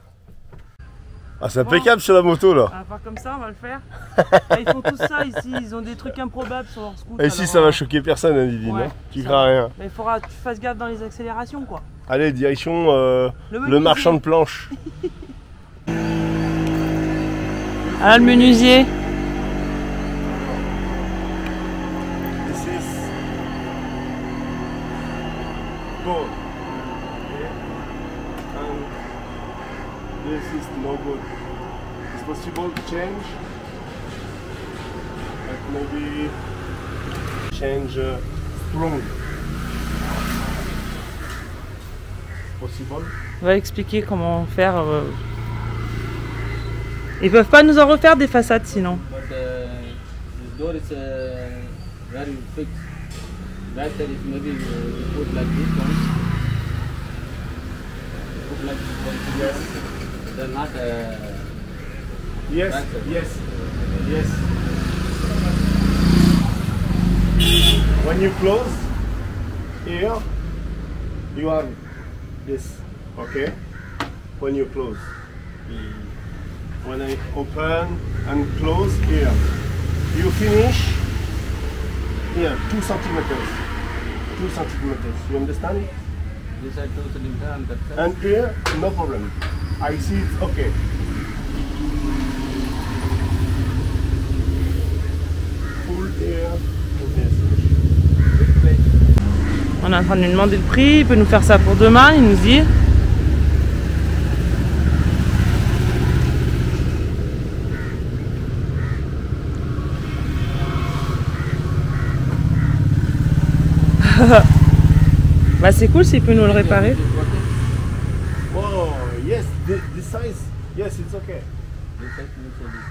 [SPEAKER 1] Ah, c'est impeccable sur la moto là.
[SPEAKER 2] On va faire comme ça, on va le faire. Ah, ils font tout ça ici, ils ont des trucs improbables sur leur scooter.
[SPEAKER 1] Et ici, ça va choquer personne, hein, Divine.
[SPEAKER 2] Ouais,
[SPEAKER 1] hein. Tu crains rien.
[SPEAKER 2] Mais il faudra que tu fasses gaffe dans les accélérations, quoi.
[SPEAKER 1] Allez, direction le marchand de planches.
[SPEAKER 2] Ah, le menuisier.
[SPEAKER 1] This is good. And this is no good. It's possible to change. Like maybe change strong. Possible.
[SPEAKER 2] On va expliquer comment faire. Ils peuvent pas nous en refaire des façades sinon.
[SPEAKER 3] But this door is very fixed. Back side is maybe you put like this one. Put like this one.
[SPEAKER 1] Yes.
[SPEAKER 3] They're not.
[SPEAKER 1] Yes. Yes. Yes. When you close here, you have this. Okay. When you close. When I open and close here, you finish here 2 centimeters. 2 centimeters. You understand?
[SPEAKER 3] This side 2 centimeters and that side.
[SPEAKER 1] And here, no problem. I see it's okay. Full here.
[SPEAKER 2] On est en train de lui demander le prix, il peut nous faire ça pour demain, il nous dit. Bah c'est cool s'il peut nous le réparer.
[SPEAKER 1] Oh, yes, this size, yes, it's okay.
[SPEAKER 3] This side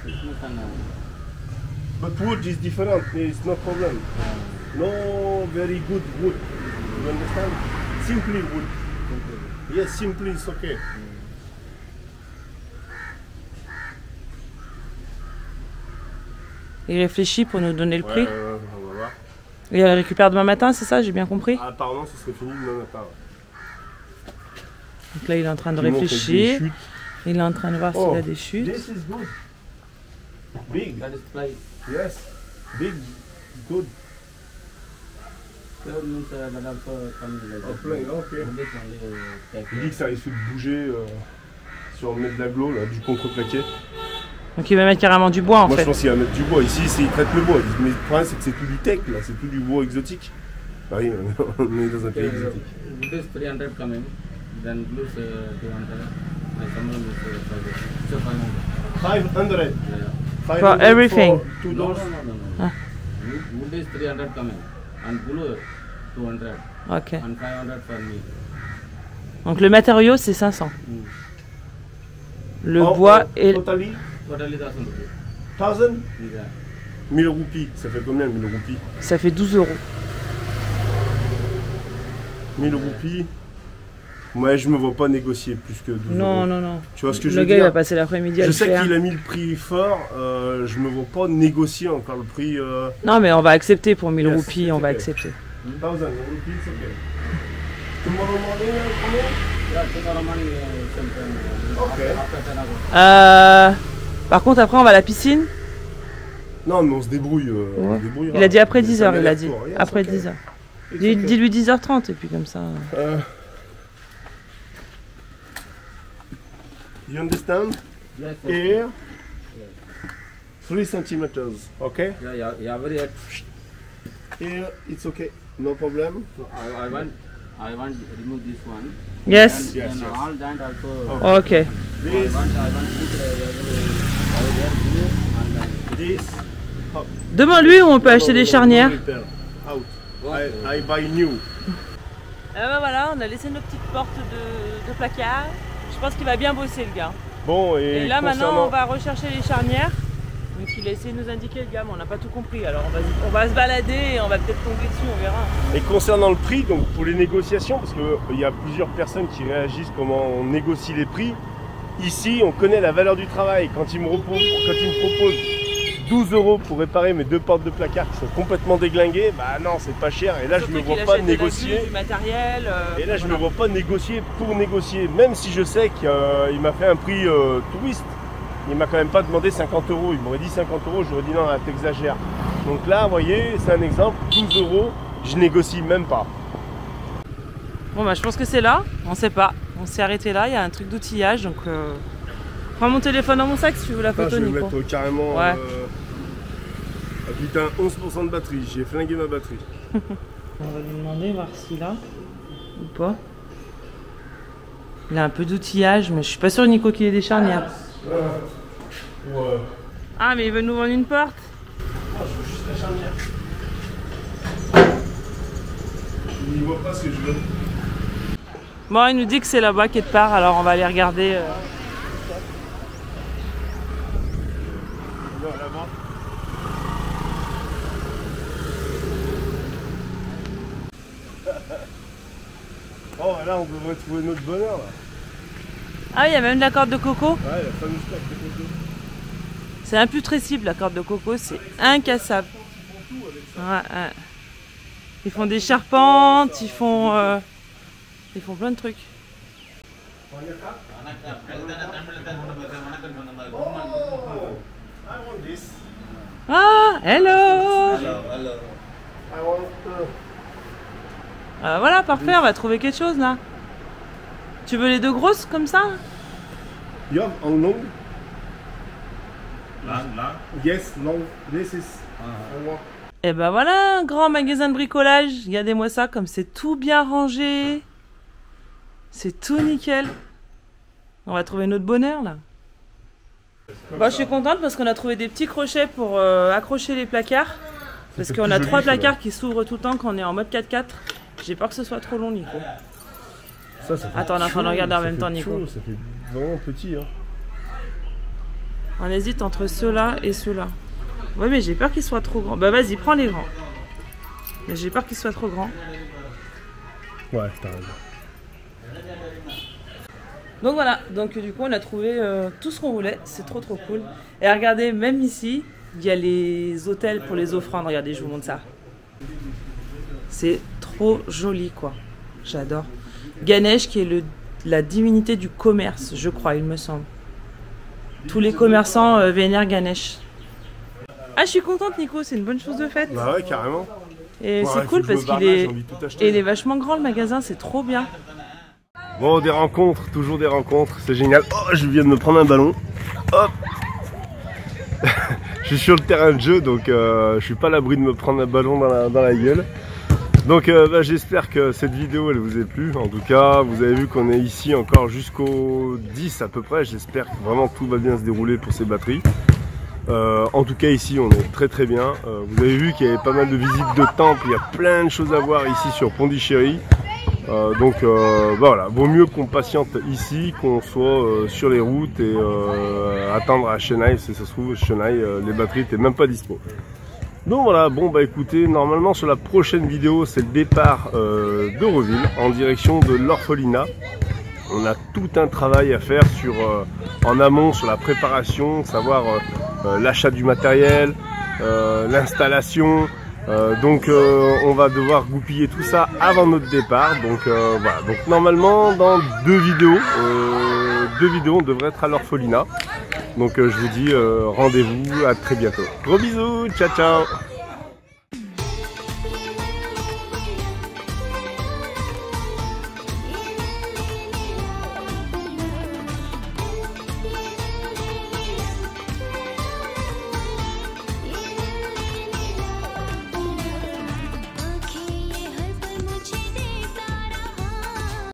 [SPEAKER 3] thickness and
[SPEAKER 1] But wood is different, it's no problem. No very good wood, you understand? Simply wood. Yes, simply it's okay.
[SPEAKER 2] Il réfléchit pour nous donner le prix.
[SPEAKER 1] On va voir.
[SPEAKER 2] Et elle récupère demain matin, c'est ça, j'ai bien compris?
[SPEAKER 1] Ah, apparemment, ce serait fini demain matin.
[SPEAKER 2] Donc là, il est en train de réfléchir. Il est en train de voir s'il a des chutes.
[SPEAKER 1] This is good. Big.
[SPEAKER 3] that is ply.
[SPEAKER 1] Yes. Big. Good.
[SPEAKER 3] Pure means that also come like that.
[SPEAKER 1] Plein, ok.
[SPEAKER 3] This only
[SPEAKER 1] Il
[SPEAKER 3] type.
[SPEAKER 1] dit que ça risque de bouger si on met de l'aglo, là, du contreplaqué.
[SPEAKER 2] Donc il va mettre carrément du bois en
[SPEAKER 1] Moi
[SPEAKER 2] fait.
[SPEAKER 1] je pense qu'il va mettre du bois. Ici, il traite le bois. Mais le problème, c'est que c'est tout du tech, là. C'est tout du bois exotique. Bah oui, on est dans un pays exotique.
[SPEAKER 3] Wood is 300 coming, then blues 200, and someone is 500.
[SPEAKER 1] 500.
[SPEAKER 3] Yeah.
[SPEAKER 1] 500
[SPEAKER 2] For everything.
[SPEAKER 1] for 2
[SPEAKER 3] No,
[SPEAKER 1] doors.
[SPEAKER 3] no.
[SPEAKER 2] Ah.
[SPEAKER 3] Wood is 300 coming, and blue 200,
[SPEAKER 2] Ok.
[SPEAKER 3] and 500 for me.
[SPEAKER 2] Donc le matériau c'est 500. Le
[SPEAKER 1] Oh,
[SPEAKER 2] bois
[SPEAKER 1] oh,
[SPEAKER 2] et...
[SPEAKER 1] Totally
[SPEAKER 3] Totally 1000 rupees.
[SPEAKER 1] 1000
[SPEAKER 3] Yeah.
[SPEAKER 1] 1000 roupies. Ça fait combien 1000 roupies?
[SPEAKER 2] Ça fait 12 €.
[SPEAKER 1] 1000 roupies. Ouais, je me vois pas négocier plus que 12
[SPEAKER 2] Non,
[SPEAKER 1] euros.
[SPEAKER 2] non, non.
[SPEAKER 1] Tu vois ce que je
[SPEAKER 2] Le
[SPEAKER 1] veux
[SPEAKER 2] gars il va
[SPEAKER 1] dire?
[SPEAKER 2] passer l'après-midi à
[SPEAKER 1] Je
[SPEAKER 2] le
[SPEAKER 1] sais
[SPEAKER 2] faire.
[SPEAKER 1] qu'il a mis le prix fort, je me vois pas négocier encore le prix.
[SPEAKER 2] Non mais on va accepter pour 1000
[SPEAKER 1] Yes,
[SPEAKER 2] roupies, on
[SPEAKER 1] it's
[SPEAKER 2] va
[SPEAKER 1] okay.
[SPEAKER 2] accepter.
[SPEAKER 1] 1000 roupies, c'est ok. Tomorrow morning, combien?
[SPEAKER 3] Yeah, tomorrow morning, sometime,
[SPEAKER 1] Ok.
[SPEAKER 3] after 10 hours.
[SPEAKER 2] Par contre après on va à la piscine.
[SPEAKER 1] Non, mais on se débrouille. On
[SPEAKER 2] Ouais.
[SPEAKER 1] se débrouillera.
[SPEAKER 2] Il a dit après
[SPEAKER 1] Mais
[SPEAKER 2] 10
[SPEAKER 1] ça
[SPEAKER 2] h, il a dit.
[SPEAKER 1] aller-retour. Yes,
[SPEAKER 2] Après
[SPEAKER 1] ok.
[SPEAKER 2] 10 h.
[SPEAKER 1] It's okay.
[SPEAKER 2] Dis-lui 10h30 et puis comme ça.
[SPEAKER 1] You understand?
[SPEAKER 3] Yes, yes.
[SPEAKER 1] Here, 3 centimeters, okay?
[SPEAKER 3] Yeah, very hard.
[SPEAKER 1] Here, it's okay, no problem.
[SPEAKER 3] So I want remove this one.
[SPEAKER 2] Yes.
[SPEAKER 3] And
[SPEAKER 1] Yes,
[SPEAKER 3] then
[SPEAKER 1] yes.
[SPEAKER 3] all that also.
[SPEAKER 2] Ok.
[SPEAKER 1] This,
[SPEAKER 3] I want put over there blue and then
[SPEAKER 1] this.
[SPEAKER 2] Demande-lui où on peut acheter des charnières.
[SPEAKER 1] Repair. Out. I buy new.
[SPEAKER 2] Ben voilà, on a laissé nos petites portes de placard. Je pense qu'il va bien bosser le gars.
[SPEAKER 1] Bon,
[SPEAKER 2] Et
[SPEAKER 1] et
[SPEAKER 2] là maintenant
[SPEAKER 1] concernant-
[SPEAKER 2] on va rechercher les charnières. Donc il a essayé de nous indiquer le gars, mais on n'a pas tout compris. Alors on va se balader et on va peut-être tomber dessus, on verra.
[SPEAKER 1] Et concernant le prix, donc pour les négociations, parce qu'il y a plusieurs personnes qui réagissent comment on négocie les prix. Ici, on connaît la valeur du travail. Quand il me propose 12 € pour réparer mes 2 portes de placard qui sont complètement déglinguées, bah non, c'est pas cher. Et là,
[SPEAKER 2] Surtout
[SPEAKER 1] je me
[SPEAKER 2] qu'il
[SPEAKER 1] vois pas
[SPEAKER 2] achète de la
[SPEAKER 1] négocier.
[SPEAKER 2] glu, du matériel.
[SPEAKER 1] Et là, je
[SPEAKER 2] voilà.
[SPEAKER 1] me vois pas négocier pour négocier, même si je sais qu'il m'a fait un prix touriste. il m'a quand même pas demandé 50 €. Il m'aurait dit 50 €, j'aurais dit non, là, t'exagères. Donc là, vous voyez, c'est un exemple, 12 €, je négocie même pas.
[SPEAKER 2] Bon bah je pense que c'est là, on sait pas. On s'est arrêté là, il y a un truc d'outillage, donc prends mon téléphone dans mon sac si tu veux la photo,
[SPEAKER 1] je vais
[SPEAKER 2] Nico.
[SPEAKER 1] mettre carrément...
[SPEAKER 2] Ouais.
[SPEAKER 1] Ah putain, 11% de batterie, j'ai flingué ma batterie.
[SPEAKER 2] On va lui demander, voir s'il a ou pas. Il a un peu d'outillage, mais je suis pas sûr, Nico, qu'il ait des charnières.
[SPEAKER 1] Ouais.
[SPEAKER 2] Ah, mais il veut nous vendre une porte.
[SPEAKER 1] Ah, je veux juste la charnière. Je n'y vois pas ce que je veux.
[SPEAKER 2] Bon, il nous dit que c'est là-bas quelque part, alors on va aller regarder.
[SPEAKER 1] Non, là-bas. Oh, là, on devrait trouver notre bonheur, là.
[SPEAKER 2] Ah, il y a même de la corde de coco.
[SPEAKER 1] Ouais, la fameuse corde de coco.
[SPEAKER 2] C'est imputrescible, la corde de coco, c'est incassable. Ouais. Ils font des charpentes, ils font plein de trucs. Ah, hello. Voilà, parfait, on va trouver quelque chose là. Tu veux les deux grosses comme ça?
[SPEAKER 1] Yeah, en long.
[SPEAKER 8] Long.
[SPEAKER 1] Yes, long. This is.
[SPEAKER 2] Et ben voilà, un grand magasin de bricolage. Regardez-moi ça, comme c'est tout bien rangé. C'est tout nickel. On va trouver notre bonheur là. Bon, je suis contente parce qu'on a trouvé des petits crochets pour accrocher les placards. Parce qu'on a 3 placards qui s'ouvrent tout le temps quand on est en mode 4x4. J'ai peur que ce soit trop long, Nico.
[SPEAKER 1] Ça fait
[SPEAKER 2] attends, on est en train de regarder en même temps, Nico.
[SPEAKER 1] Chaud, ça fait vraiment petit. Hein.
[SPEAKER 2] On hésite entre ceux-là et ceux-là. Ouais, mais j'ai peur qu'ils soient trop grands. Bah vas-y, prends les grands. Mais j'ai peur qu'ils soient trop grands.
[SPEAKER 1] Ouais, t'as raison.
[SPEAKER 2] Donc voilà, donc du coup on a trouvé tout ce qu'on voulait. C'est trop cool. Et regardez, même ici, il y a les hôtels pour les offrandes. Regardez, je vous montre ça. C'est trop joli, quoi. J'adore. Ganesh, qui est la divinité du commerce, je crois, il me semble. Tous les commerçants vénèrent Ganesh. Ah, je suis contente, Nico, c'est une bonne chose de faite.
[SPEAKER 1] Bah ouais, carrément.
[SPEAKER 2] Et
[SPEAKER 1] ouais,
[SPEAKER 2] c'est cool parce qu'il est...
[SPEAKER 1] Et
[SPEAKER 2] il est vachement grand, le magasin, c'est trop bien.
[SPEAKER 1] Bon, des rencontres, toujours des rencontres, c'est génial. Oh, je viens de me prendre un ballon. Hop. Je suis sur le terrain de jeu, donc je suis pas à l'abri de me prendre un ballon dans la gueule. Donc bah, j'espère que cette vidéo elle vous a plu. En tout cas, vous avez vu qu'on est ici encore jusqu'au 10 à peu près. J'espère que vraiment tout va bien se dérouler pour ces batteries. En tout cas ici on est très bien. Vous avez vu qu'il y avait pas mal de visites de temples. Il y a plein de choses à voir ici sur Pondichéry. Donc bah, voilà, vaut mieux qu'on patiente ici, qu'on soit sur les routes et attendre à Chennai. Si ça se trouve, Chennai, les batteries n'étaient même pas dispo. Donc voilà, bon bah écoutez, normalement sur la prochaine vidéo, c'est le départ d'Euroville en direction de l'orphelinat. On a tout un travail à faire en amont sur la préparation, savoir l'achat du matériel, l'installation. Donc on va devoir goupiller tout ça avant notre départ. Donc voilà, donc normalement dans deux vidéos on devrait être à l'orphelinat. Donc je vous dis rendez-vous à très bientôt. Gros bisous, ciao ciao.